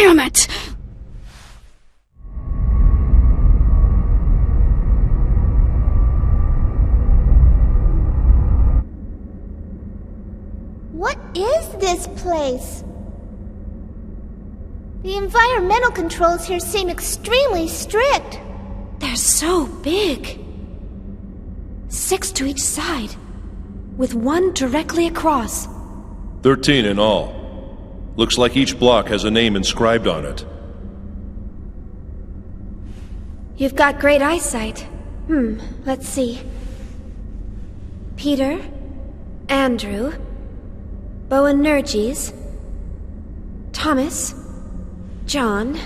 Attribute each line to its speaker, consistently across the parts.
Speaker 1: Damn it!
Speaker 2: What is this place? The environmental controls here seem extremely strict.
Speaker 1: They're so big. 6 to each side, with one directly across.
Speaker 3: 13 in all. Looks like each block has a name inscribed on it.
Speaker 1: You've got great eyesight. Let's see. Peter, Andrew, Boanerges, Thomas, John,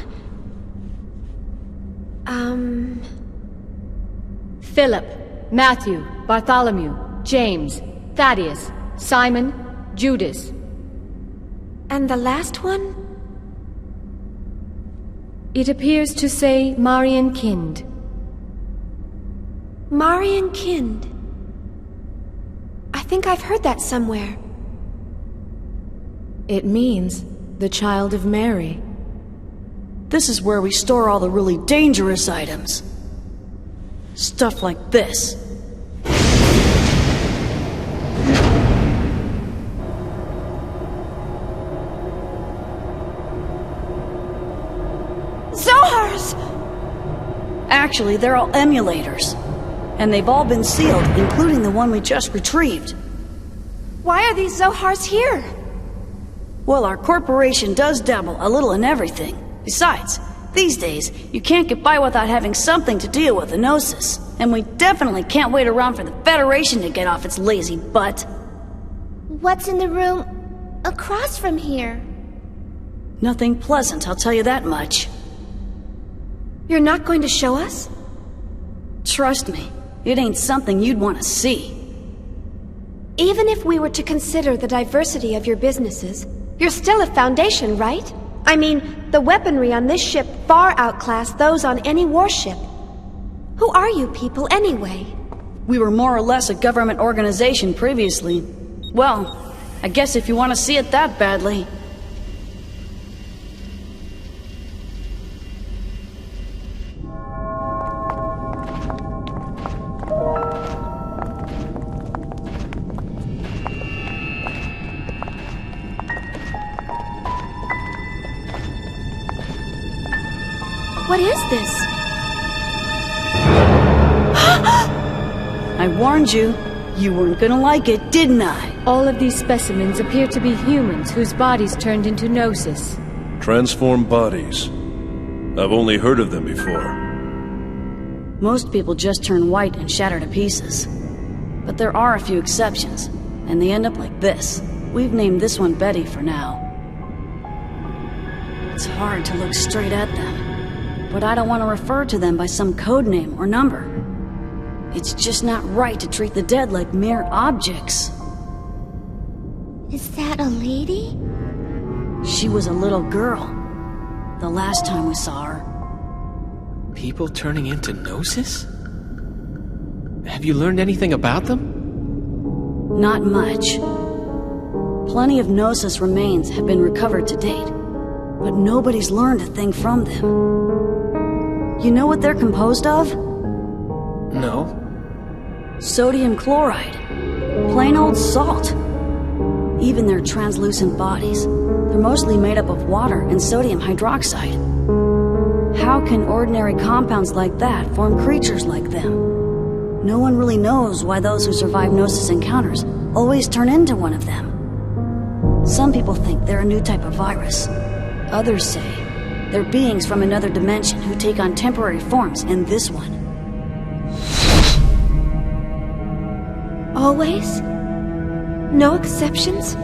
Speaker 4: Philip, Matthew, Bartholomew, James, Thaddeus, Simon, Judas.
Speaker 1: and the last one?
Speaker 4: It appears to say Marian Kind.
Speaker 1: Marian Kind. I think I've heard that somewhere.
Speaker 5: It means the Child of Mary.
Speaker 6: This is where we store all the really dangerous items. Stuff like this.
Speaker 1: Zohars!
Speaker 6: Actually, they're all emulators. And they've all been sealed, including the one we just retrieved.
Speaker 1: Why are these Zohars here?
Speaker 6: Well, our corporation does dabble a little in everything. Besides, these days, you can't get by without having something to deal with the Gnosis. And we definitely can't wait around for the Federation to get off its lazy butt.
Speaker 2: What's in the room across from here?
Speaker 6: Nothing pleasant, I'll tell you that much.
Speaker 1: You're not going to show us?
Speaker 6: Trust me, it ain't something you'd want to see.
Speaker 1: Even if we were to consider the diversity of your businesses, you're still a Foundation, right? I mean, the weaponry on this ship far outclass those on any warship. Who are you people, anyway?
Speaker 6: We were more or less a government organization previously. Well, I guess if you want to see it that badly.
Speaker 1: What is this?
Speaker 6: I warned you. You weren't gonna like it, didn't I?
Speaker 4: All of these specimens appear to be humans whose bodies turned into Gnosis.
Speaker 3: Transformed bodies. I've only heard of them before.
Speaker 6: Most people just turn white and shatter to pieces. But there are a few exceptions, and they end up like this. We've named this one Betty for now. It's hard to look straight at them, but I don't want to refer to them by some code name or number. It's just not right to treat the dead like mere objects.
Speaker 2: Is that a lady?
Speaker 6: She was a little girl, the last time we saw her.
Speaker 7: People turning into Gnosis? Have you learned anything about them?
Speaker 6: Not much. Plenty of Gnosis remains have been recovered to date, but nobody's learned a thing from them. You know what they're composed of?
Speaker 7: No.
Speaker 6: Sodium chloride. Plain old salt. Even their translucent bodies, they're mostly made up of water and sodium hydroxide. How can ordinary compounds like that form creatures like them? No one really knows why those who survive Gnosis encounters always turn into one of them. Some people think they're a new type of virus. Others say they're beings from another dimension who take on temporary forms in this one.
Speaker 1: Always? No exceptions?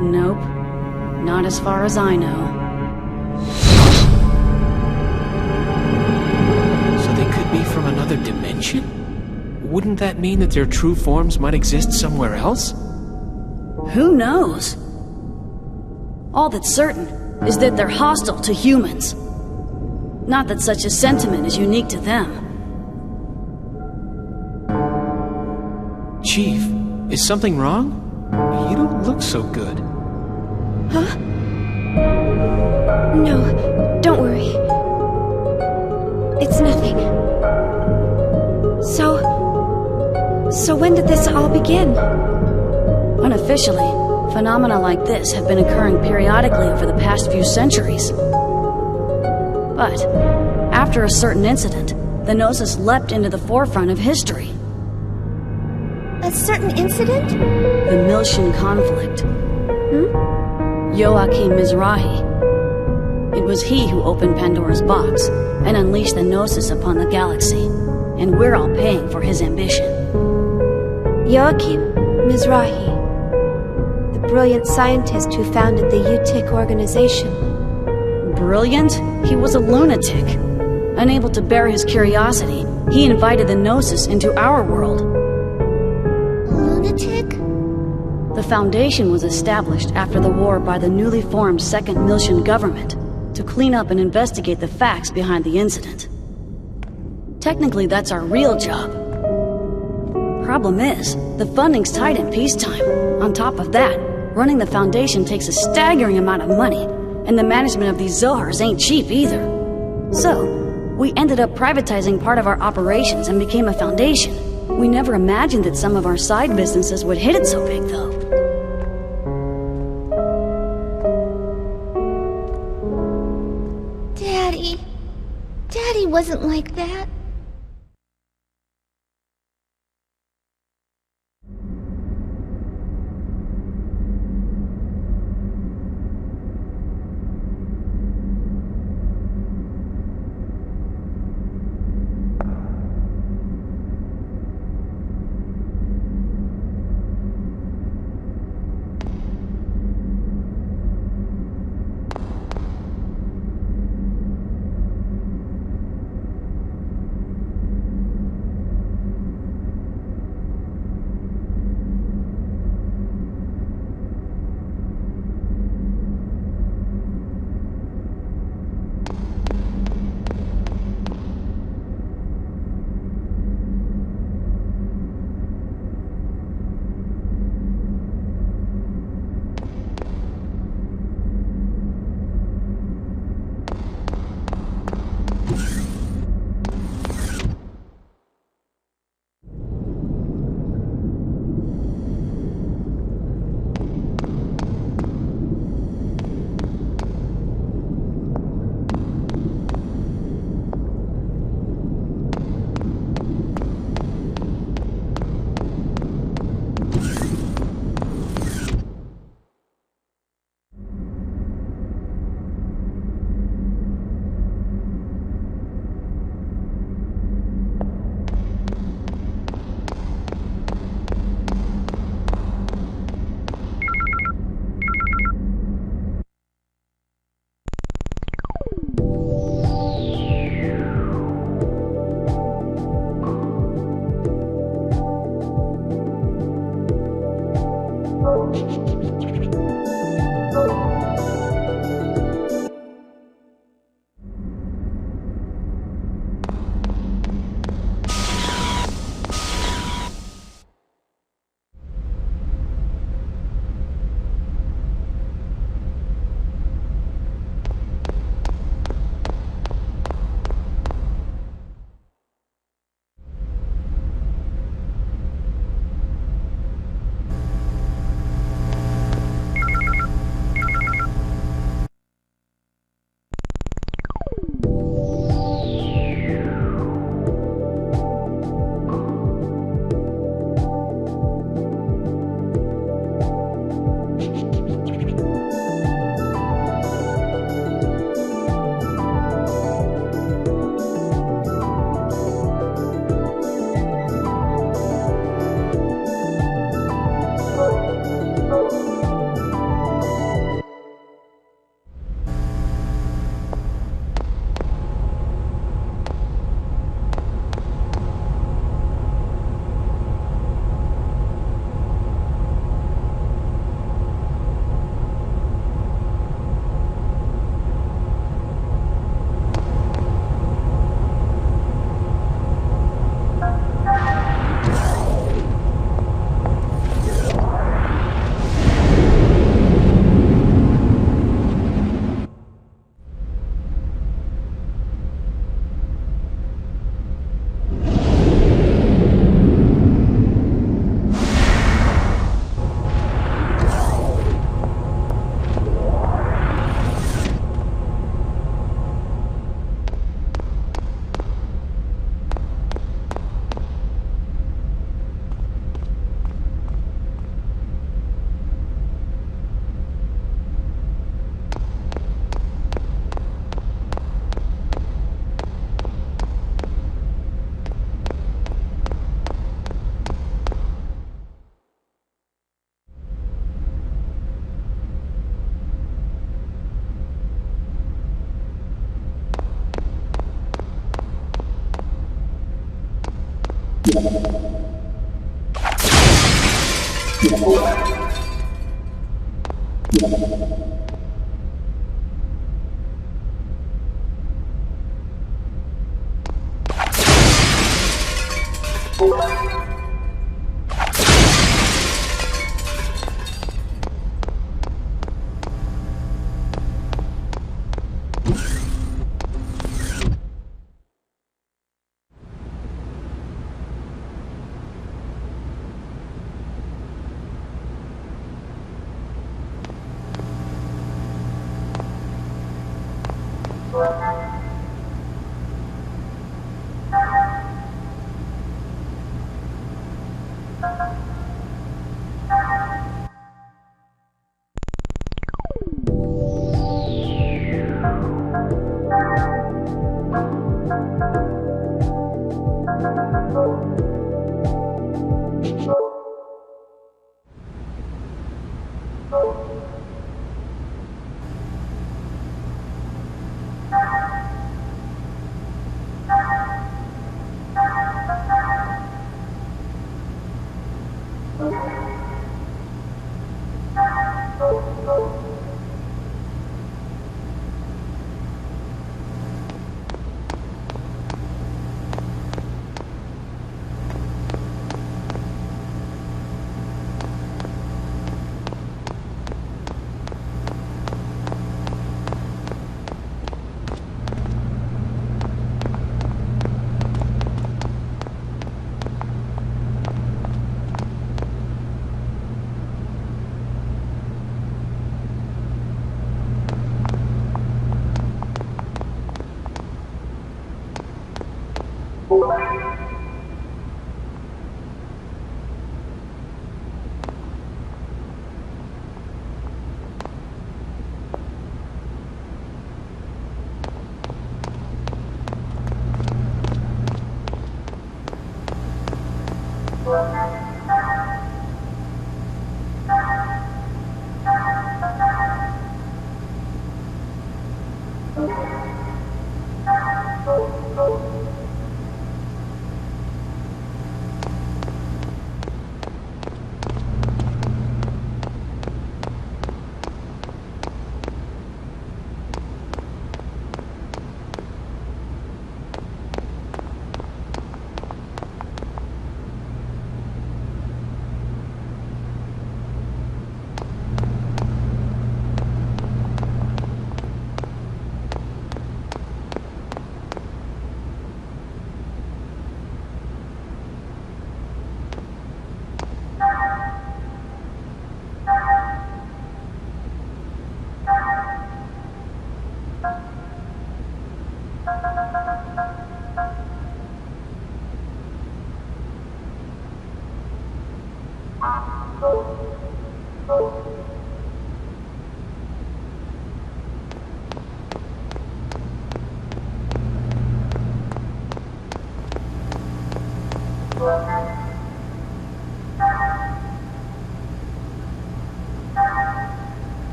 Speaker 6: Nope. Not as far as I know.
Speaker 7: So they could be from another dimension? Wouldn't that mean that their true forms might exist somewhere else?
Speaker 6: Who knows? All that's certain is that they're hostile to humans. Not that such a sentiment is unique to them.
Speaker 7: Chief, is something wrong? You don't look so good.
Speaker 1: Huh? No, don't worry. It's nothing. So when did this all begin?
Speaker 6: Unofficially, phenomena like this have been occurring periodically over the past few centuries. But, after a certain incident, the Gnosis leapt into the forefront of history.
Speaker 2: A certain incident?
Speaker 6: The Miltian conflict. Joachim Mizrahi. It was he who opened Pandora's box and unleashed the Gnosis upon the galaxy, and we're all paying for his ambition.
Speaker 1: Joachim Mizrahi, the brilliant scientist who founded the UTIC organization.
Speaker 6: Brilliant? He was a lunatic. Unable to bear his curiosity, he invited the Gnosis into our world.
Speaker 2: Lunatic?
Speaker 6: The Foundation was established after the war by the newly formed Second Miltian government to clean up and investigate the facts behind the incident. Technically, that's our real job. Problem is, the funding's tight in peacetime. On top of that, running the Foundation takes a staggering amount of money, and the management of these Zohars ain't cheap either. So, we ended up privatizing part of our operations and became a foundation. We never imagined that some of our side businesses would hit it so big, though.
Speaker 2: Daddy wasn't like that.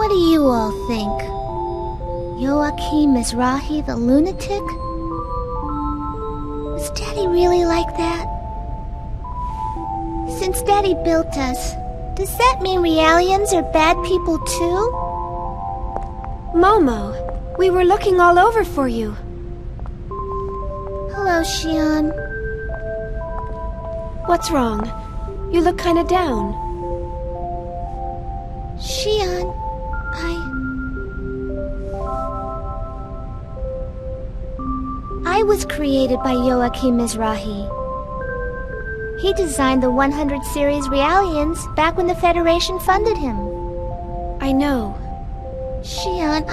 Speaker 2: What do you all think? Joachim Mizrahi the lunatic? Was Daddy really like that? Since Daddy built us, does that mean Realians are bad people too?
Speaker 1: Momo, we were looking all over for you.
Speaker 2: Hello, Shion.
Speaker 1: What's wrong? You look kinda down.
Speaker 2: Shion, I was created by Joachim Mizrahi. He designed the 100 series Realians back when the Federation funded him.
Speaker 1: I know.
Speaker 2: Shion,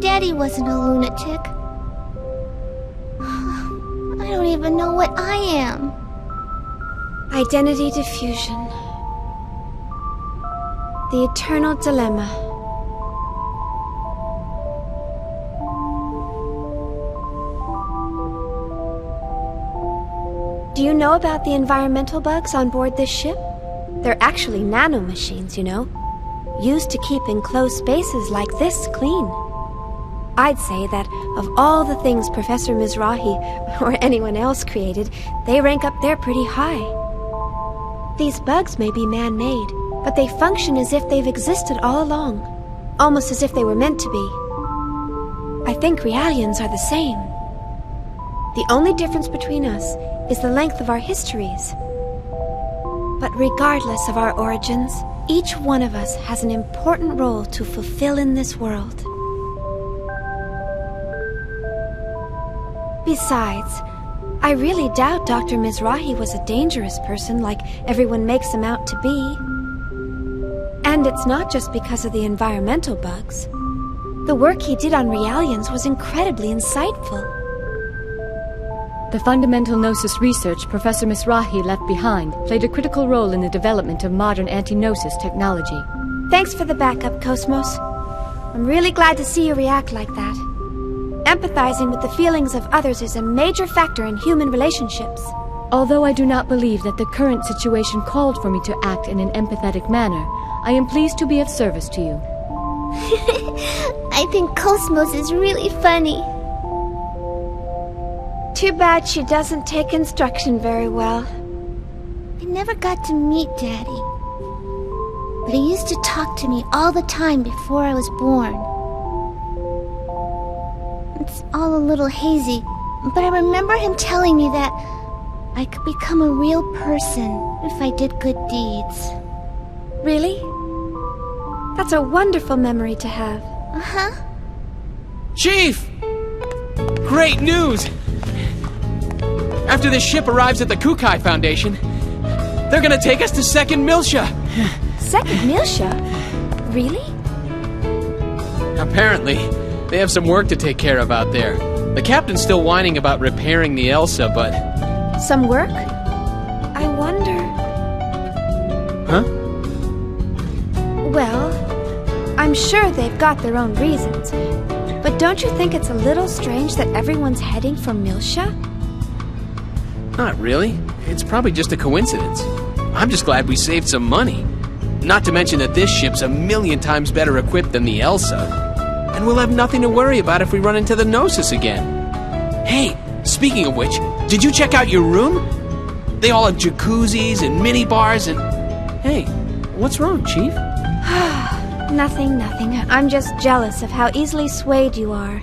Speaker 2: Daddy wasn't a lunatic. I don't even know what I am.
Speaker 1: Identity diffusion. The eternal dilemma. Do you know about the environmental bugs on board this ship? They're actually nanomachines, you know, used to keep enclosed spaces like this clean. I'd say that of all the things Professor Mizrahi or anyone else created, they rank up there pretty high. These bugs may be man-made, but they function as if they've existed all along, almost as if they were meant to be. I think Realians are the same. The only difference between us is the length of our histories. But regardless of our origins, each one of us has an important role to fulfill in this world. Besides, I really doubt Dr. Mizrahi was a dangerous person like everyone makes him out to be. And it's not just because of the environmental bugs. The work he did on Realians was incredibly insightful.
Speaker 4: The fundamental Gnosis research Professor Mizrahi left behind played a critical role in the development of modern anti-Gnosis technology.
Speaker 1: Thanks for the backup, Cosmos. I'm really glad to see you react like that. Empathizing with the feelings of others is a major factor in human relationships.
Speaker 4: Although I do not believe that the current situation called for me to act in an empathetic manner, I am pleased to be of service to you.
Speaker 2: I think Cosmos is really funny.
Speaker 1: Too bad she doesn't take instruction very well.
Speaker 2: I never got to meet Daddy. But he used to talk to me all the time before I was born. It's all a little hazy, but I remember him telling me that I could become a real person if I did good deeds.
Speaker 1: Really? That's a wonderful memory to have.
Speaker 2: Uh-huh.
Speaker 7: Chief! Great news! After this ship arrives at the Kukai Foundation, they're gonna take us to Second Miltia!
Speaker 1: Second Miltia? Really?
Speaker 7: Apparently, they have some work to take care of out there. The captain's still whining about repairing the Elsa, but...
Speaker 1: Some work? I wonder...
Speaker 7: Huh?
Speaker 1: Well, I'm sure they've got their own reasons. But don't you think it's a little strange that everyone's heading for Milsha?
Speaker 7: Not really. It's probably just a coincidence. I'm just glad we saved some money. Not to mention that this ship's 1,000,000 times better equipped than the Elsa. And we'll have nothing to worry about if we run into the Gnosis again. Hey, speaking of which, did you check out your room? They all have jacuzzis and mini bars and... Hey, what's wrong, Chief?
Speaker 1: Nothing, nothing. I'm just jealous of how easily swayed you are.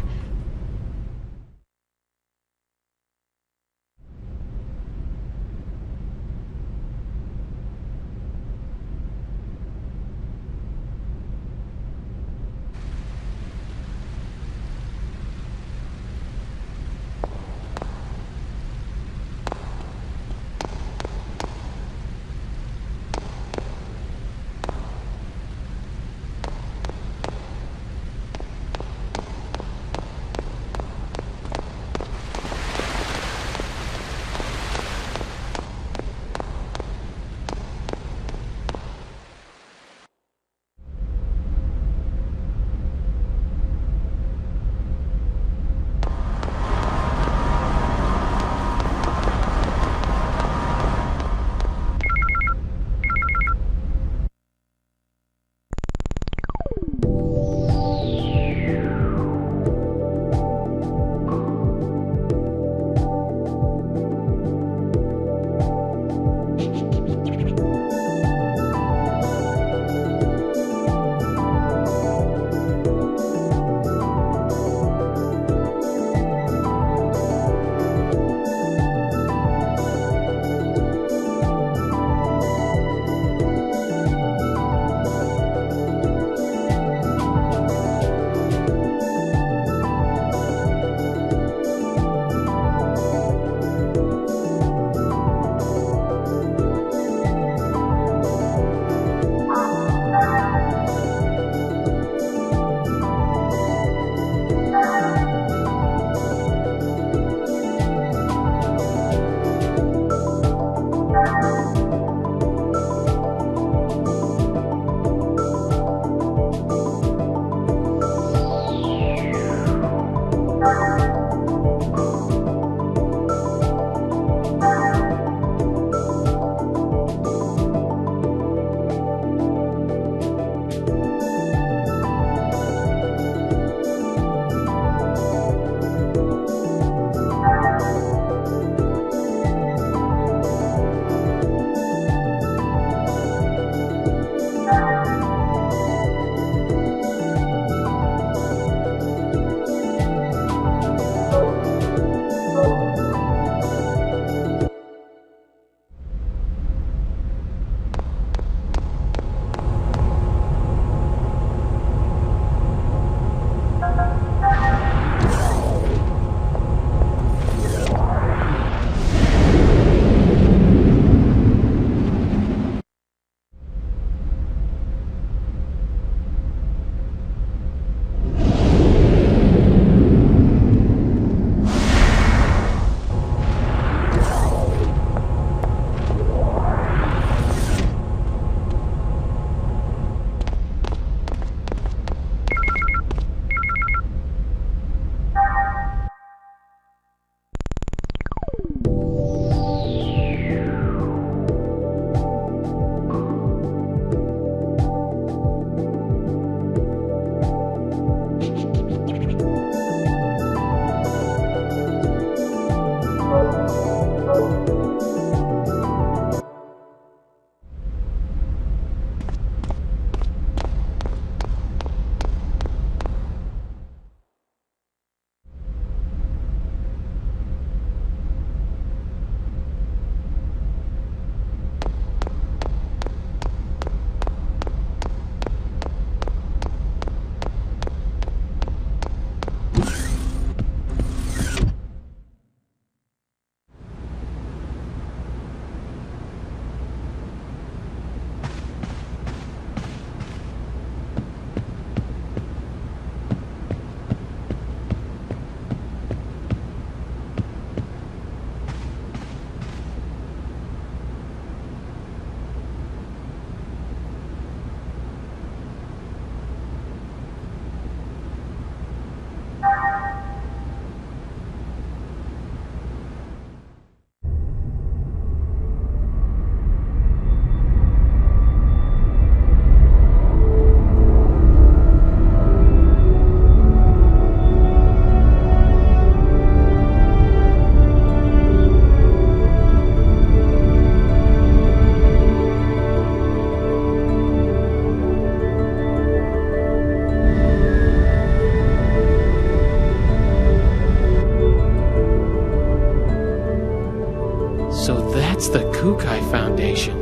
Speaker 7: Foundation.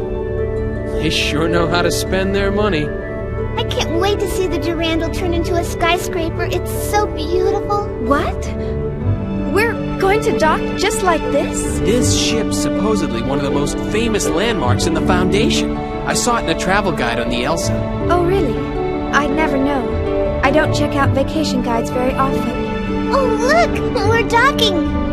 Speaker 7: They sure know how to spend their money.
Speaker 2: I can't wait to see the Durandal turn into a skyscraper. It's so beautiful.
Speaker 1: What? We're going to dock just like this?
Speaker 7: This ship's supposedly one of the most famous landmarks in the Foundation. I saw it in a travel guide on the Elsa.
Speaker 1: Oh, really? I'd never know. I don't check out vacation guides very often.
Speaker 2: Oh, look! We're docking!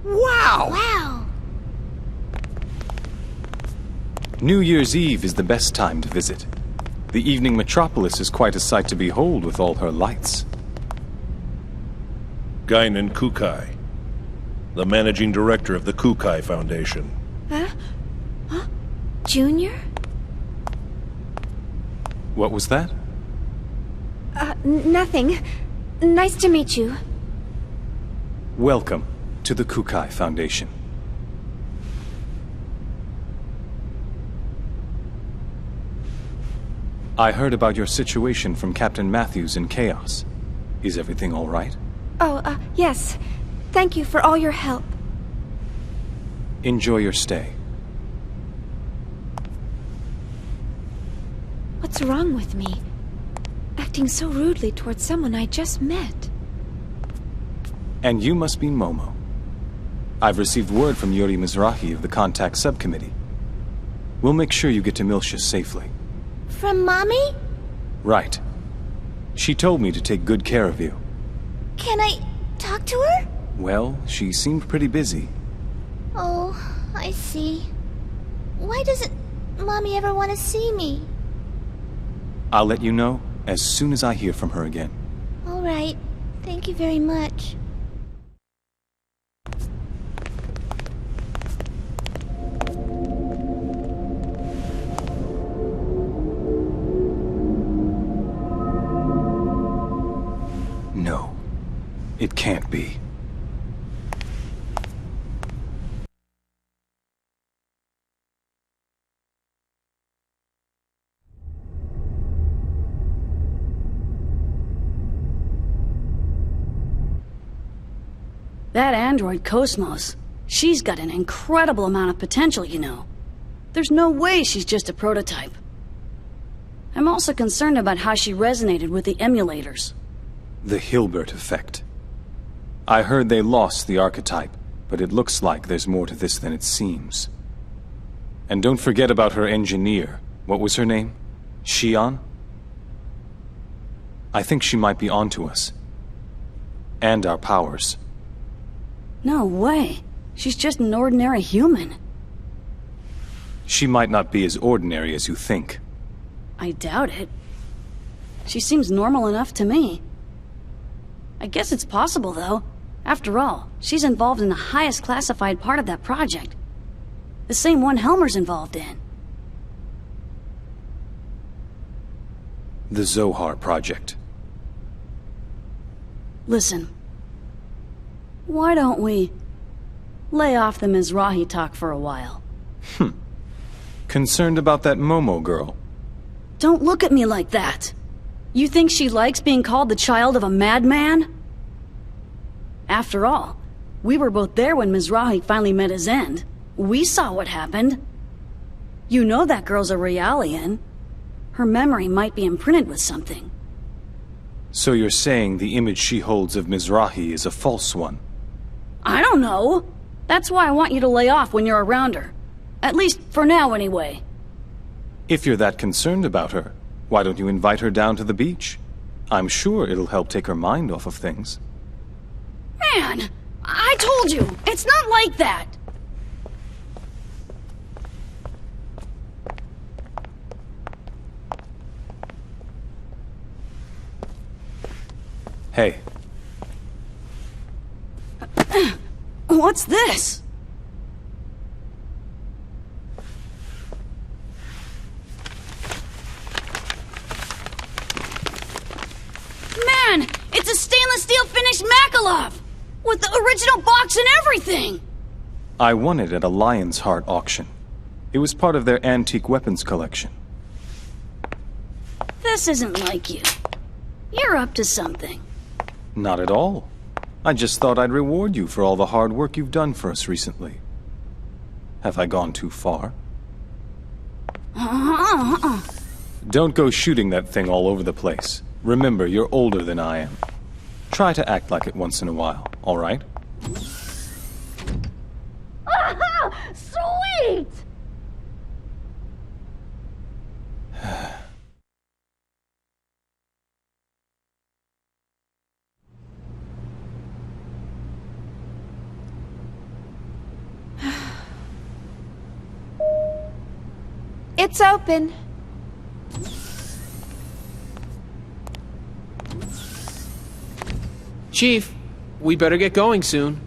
Speaker 2: Wow!
Speaker 8: New Year's Eve is the best time to visit. The evening metropolis is quite a sight to behold with all her lights.
Speaker 3: Guinan Kukai, the managing director of the Kukai Foundation.
Speaker 1: Huh? Junior?
Speaker 8: What was that?
Speaker 1: Nothing. Nice to meet you.
Speaker 8: Welcome to the Kukai Foundation. I heard about your situation from Captain Matthews in Chaos. Is everything all right?
Speaker 1: Oh, yes. Thank you for all your help.
Speaker 8: Enjoy your stay.
Speaker 1: What's wrong with me? Acting so rudely towards someone I just met.
Speaker 8: And you must be Momo. I've received word from Yuri Mizrahi of the Contact Subcommittee. We'll make sure you get to Miltia safely.
Speaker 2: From Mommy?
Speaker 8: Right. She told me to take good care of you.
Speaker 2: Can I talk to her?
Speaker 8: Well, she seemed pretty busy.
Speaker 2: Oh, I see. Why doesn't Mommy ever want to see me?
Speaker 8: I'll let you know as soon as I hear from her again.
Speaker 2: All right. Thank you very much.
Speaker 8: No, it can't be.
Speaker 6: That android Cosmos, she's got an incredible amount of potential, you know. There's no way she's just a prototype. I'm also concerned about how she resonated with the emulators.
Speaker 8: The Hilbert effect. I heard they lost the archetype, but it looks like there's more to this than it seems. And don't forget about her engineer. What was her name? Shion? I think she might be onto us. And our powers.
Speaker 6: No way. She's just an ordinary human.
Speaker 8: She might not be as ordinary as you think.
Speaker 6: I doubt it. She seems normal enough to me. I guess it's possible, though. After all, she's involved in the highest classified part of that project. The same one Helmer's involved in.
Speaker 8: The Zohar Project.
Speaker 6: Listen. Why don't we lay off the Mizrahi talk for a while?
Speaker 8: Concerned about that Momo girl?
Speaker 6: Don't look at me like that. You think she likes being called the child of a madman? After all, we were both there when Mizrahi finally met his end. We saw what happened. You know that girl's a Realian. Her memory might be imprinted with something.
Speaker 8: So you're saying the image she holds of Mizrahi is a false one?
Speaker 6: I don't know. That's why I want you to lay off when you're around her. At least for now, anyway.
Speaker 8: If you're that concerned about her, why don't you invite her down to the beach? I'm sure it'll help take her mind off of things.
Speaker 6: Man, I told you, it's not like that.
Speaker 8: Hey.
Speaker 6: What's this? Man, it's a stainless steel finished Makalov! With the original box and everything!
Speaker 8: I won it at a Lion's Heart auction. It was part of their antique weapons collection.
Speaker 6: This isn't like you. You're up to something.
Speaker 8: Not at all. I just thought I'd reward you for all the hard work you've done for us recently. Have I gone too far? Don't go shooting that thing all over the place. Remember, you're older than I am. Try to act like it once in a while, all right?
Speaker 2: Sweet!
Speaker 1: It's open.
Speaker 7: Chief, we better get going soon.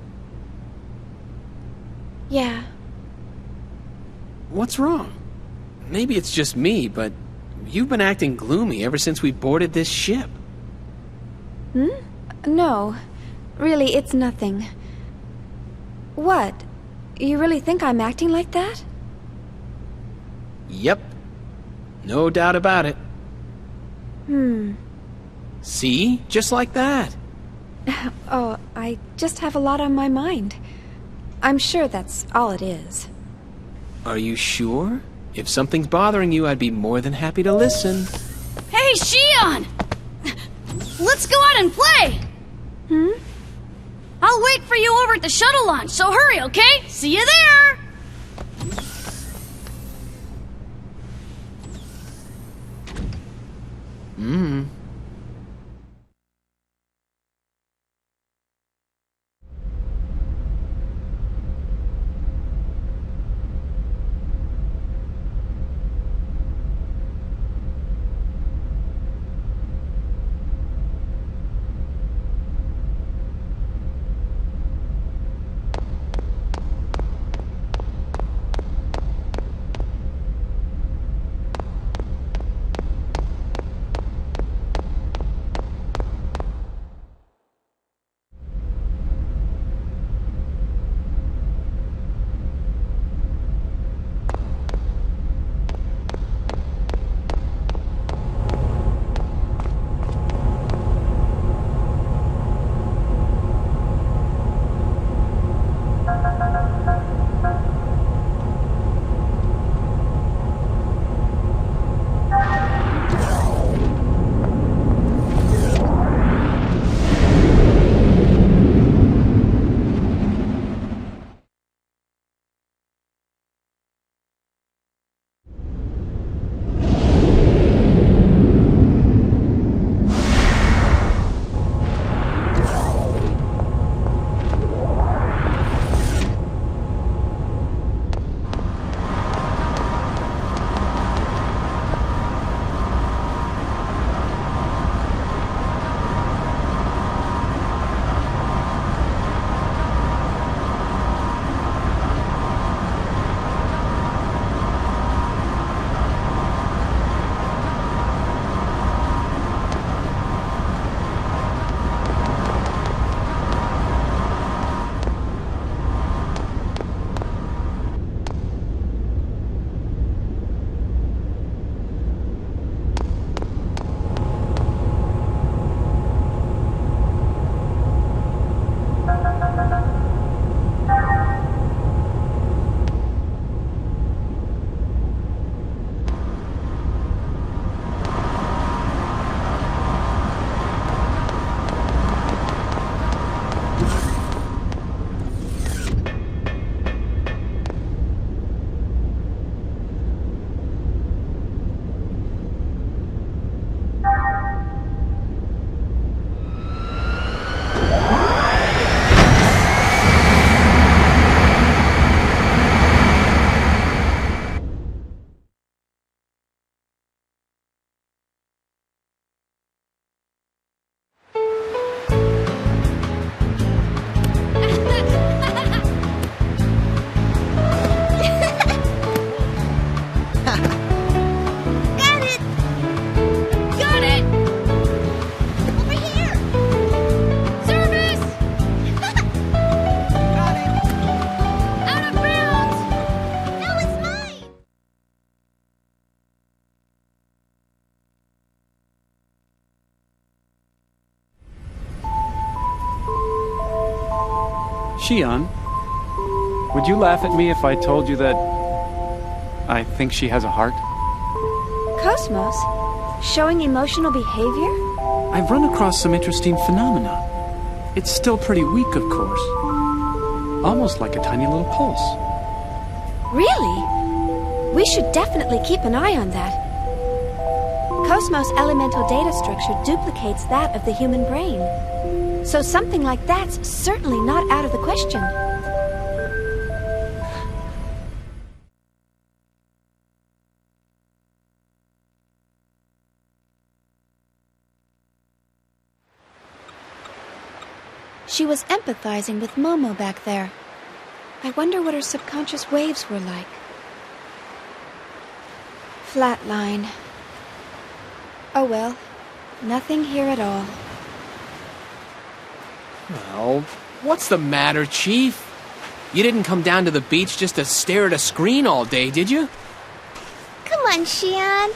Speaker 1: Yeah.
Speaker 7: What's wrong? Maybe it's just me, but you've been acting gloomy ever since we boarded this ship.
Speaker 1: No. Really, it's nothing. What? You really think I'm acting like that?
Speaker 7: Yep. No doubt about it. See? Just like that.
Speaker 1: Oh, I just have a lot on my mind. I'm sure that's all it is.
Speaker 7: Are you sure? If something's bothering you, I'd be more than happy to listen.
Speaker 6: Hey, Shion! Let's go out and play! I'll wait for you over at the shuttle launch, so hurry, okay? See you there!
Speaker 9: Shion, would you laugh at me if I told you that I think she has a heart?
Speaker 1: Cosmos? Showing emotional behavior?
Speaker 9: I've run across some interesting phenomena. It's still pretty weak, of course. Almost like a tiny little pulse.
Speaker 1: Really? We should definitely keep an eye on that. Cosmos' elemental data structure duplicates that of the human brain. So something like that's certainly not out of the question. She was empathizing with Momo back there. I wonder what her subconscious waves were like. Flatline. Oh well, nothing here at all.
Speaker 7: Well, what's the matter, Chief? You didn't come down to the beach just to stare at a screen all day, did you?
Speaker 2: Come on, Shion.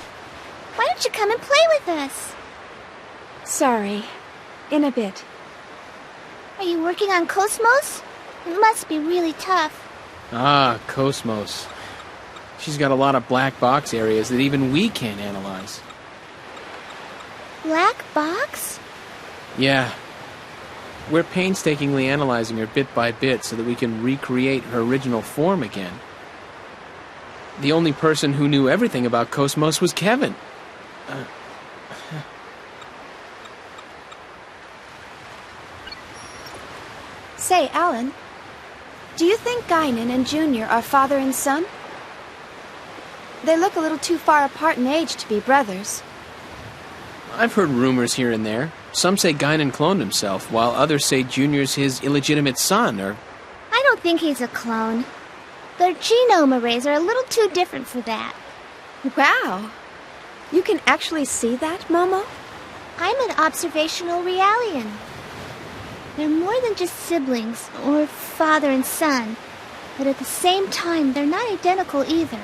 Speaker 2: Why don't you come and play with us?
Speaker 1: Sorry. In a bit.
Speaker 2: Are you working on Cosmos? It must be really tough.
Speaker 7: Ah, Cosmos. She's got a lot of black box areas that even we can't analyze.
Speaker 2: Black box?
Speaker 7: Yeah. We're painstakingly analyzing her bit by bit so that we can recreate her original form again. The only person who knew everything about Cosmos was Kevin.
Speaker 1: Say, Alan, do you think Guinan and Junior are father and son? They look a little too far apart in age to be brothers.
Speaker 7: I've heard rumors here and there. Some say Guinan cloned himself, while others say Junior's his illegitimate son, or...
Speaker 2: I don't think he's a clone. Their genome arrays are a little too different for that.
Speaker 1: Wow. You can actually see that, Momo?
Speaker 2: I'm an observational realian. They're more than just siblings, or father and son. But at the same time, they're not identical either.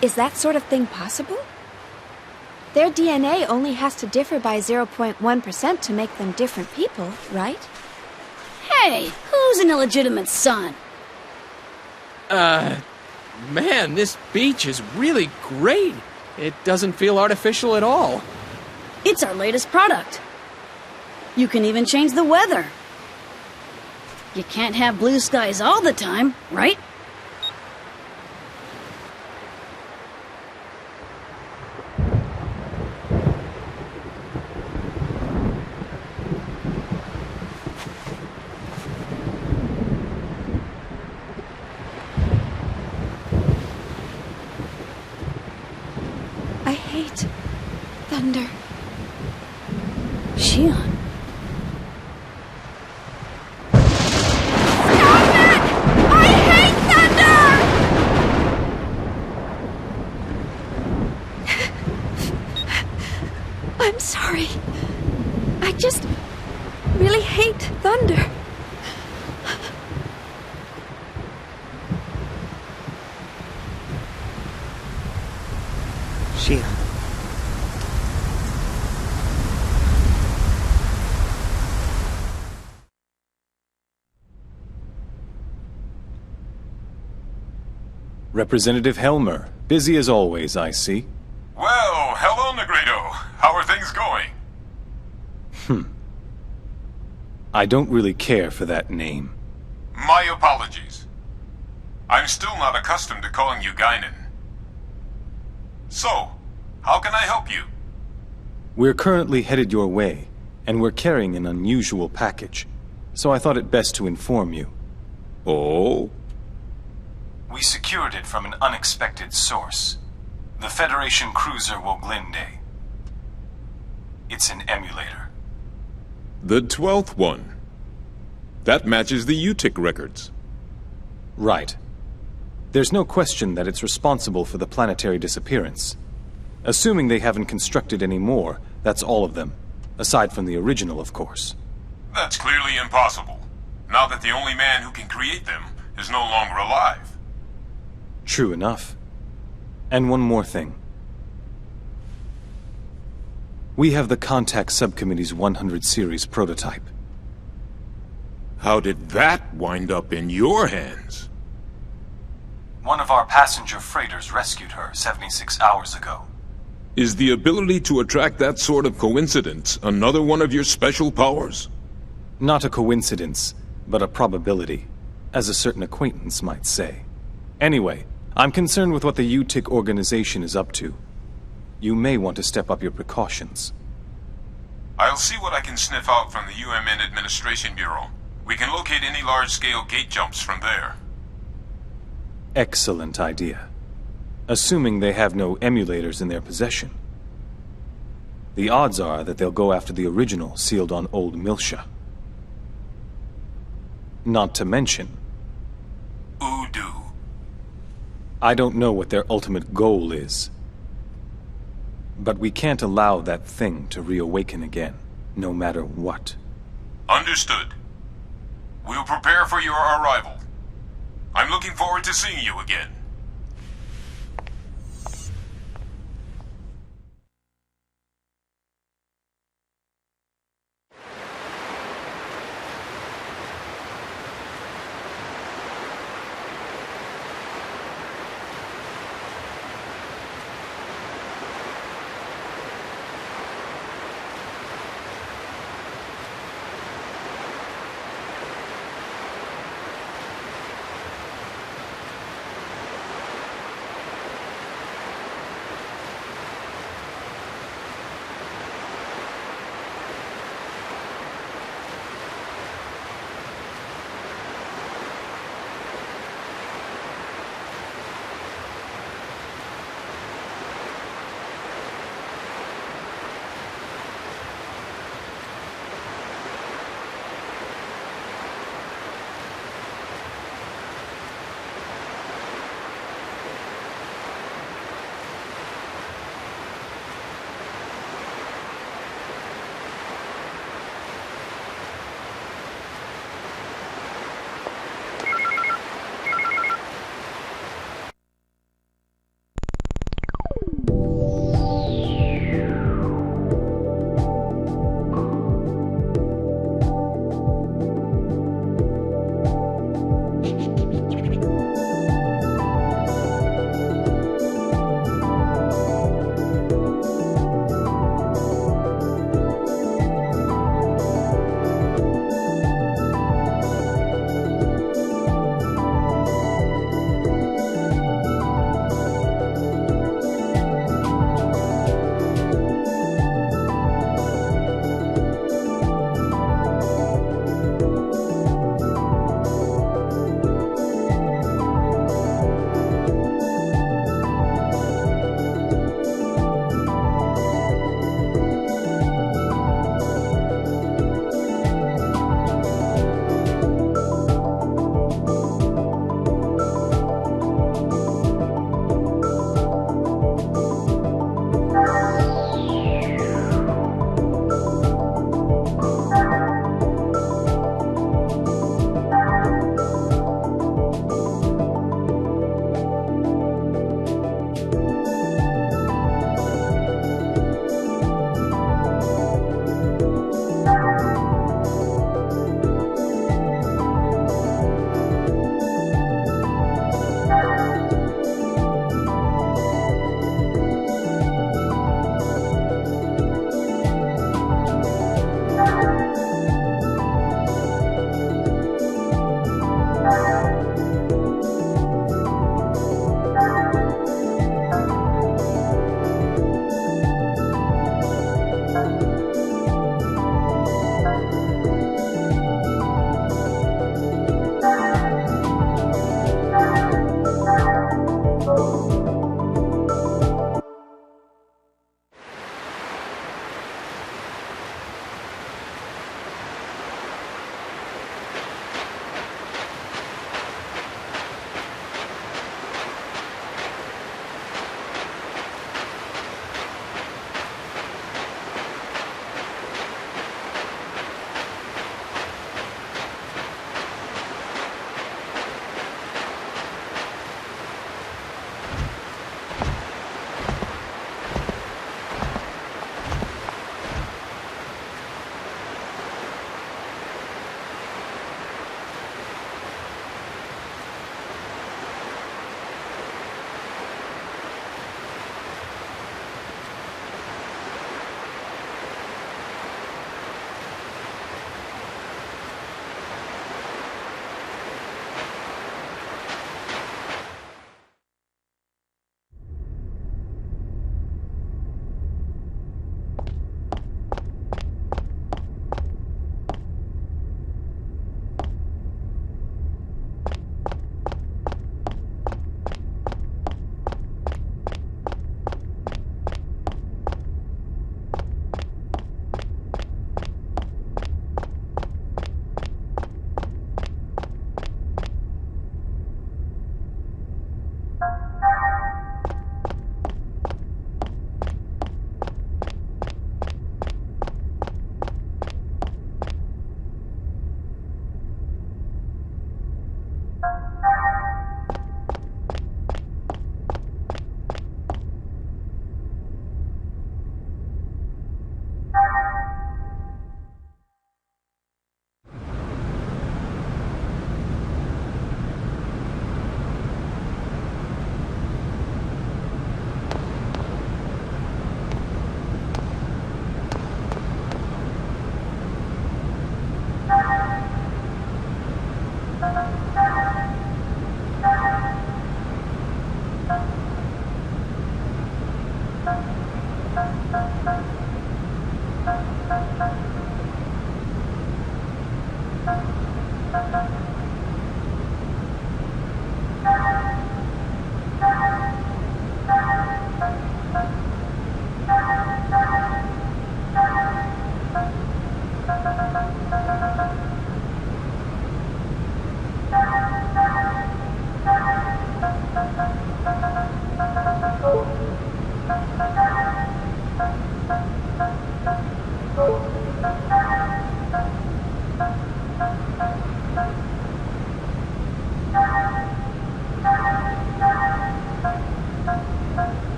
Speaker 1: Is that sort of thing possible? Their DNA only has to differ by 0.1% to make them different people, right?
Speaker 6: Hey, who's an illegitimate son?
Speaker 7: Man, this beach is really great. It doesn't feel artificial at all.
Speaker 6: It's our latest product. You can even change the weather. You can't have blue skies all the time, right?
Speaker 1: I hate thunder.
Speaker 6: Shion.
Speaker 1: I'm sorry. I just really hate thunder.
Speaker 10: Shion.
Speaker 8: Representative Helmer, busy as always, I see.
Speaker 11: Well, hello, Negredo. How are things going?
Speaker 8: I don't really care for that name.
Speaker 11: My apologies. I'm still not accustomed to calling you Guinan. So, how can I help you?
Speaker 8: We're currently headed your way, and we're carrying an unusual package, so I thought it best to inform you.
Speaker 3: Oh?
Speaker 8: We secured it from an unexpected source. The Federation cruiser Woglinde. It's an emulator.
Speaker 3: The 12th one. That matches the UTIC records.
Speaker 8: Right. There's no question that it's responsible for the planetary disappearance. Assuming they haven't constructed any more, that's all of them. Aside from the original, of course.
Speaker 11: That's clearly impossible, now that the only man who can create them is no longer alive.
Speaker 8: True enough. And one more thing. We have the Contact Subcommittee's 100 series prototype.
Speaker 3: How did that wind up in your hands?
Speaker 8: One of our passenger freighters rescued her 76 hours ago.
Speaker 3: Is the ability to attract that sort of coincidence another one of your special powers?
Speaker 8: Not a coincidence, but a probability, as a certain acquaintance might say. Anyway, I'm concerned with what the UTIC organization is up to. You may want to step up your precautions.
Speaker 11: I'll see what I can sniff out from the UMN Administration Bureau. We can locate any large-scale gate jumps from there.
Speaker 8: Excellent idea. Assuming they have no emulators in their possession. The odds are that they'll go after the original sealed on Old Miltia. Not to mention...
Speaker 11: Udo.
Speaker 8: I don't know what their ultimate goal is. But we can't allow that thing to reawaken again, no matter what.
Speaker 11: Understood. We'll prepare for your arrival. I'm looking forward to seeing you again.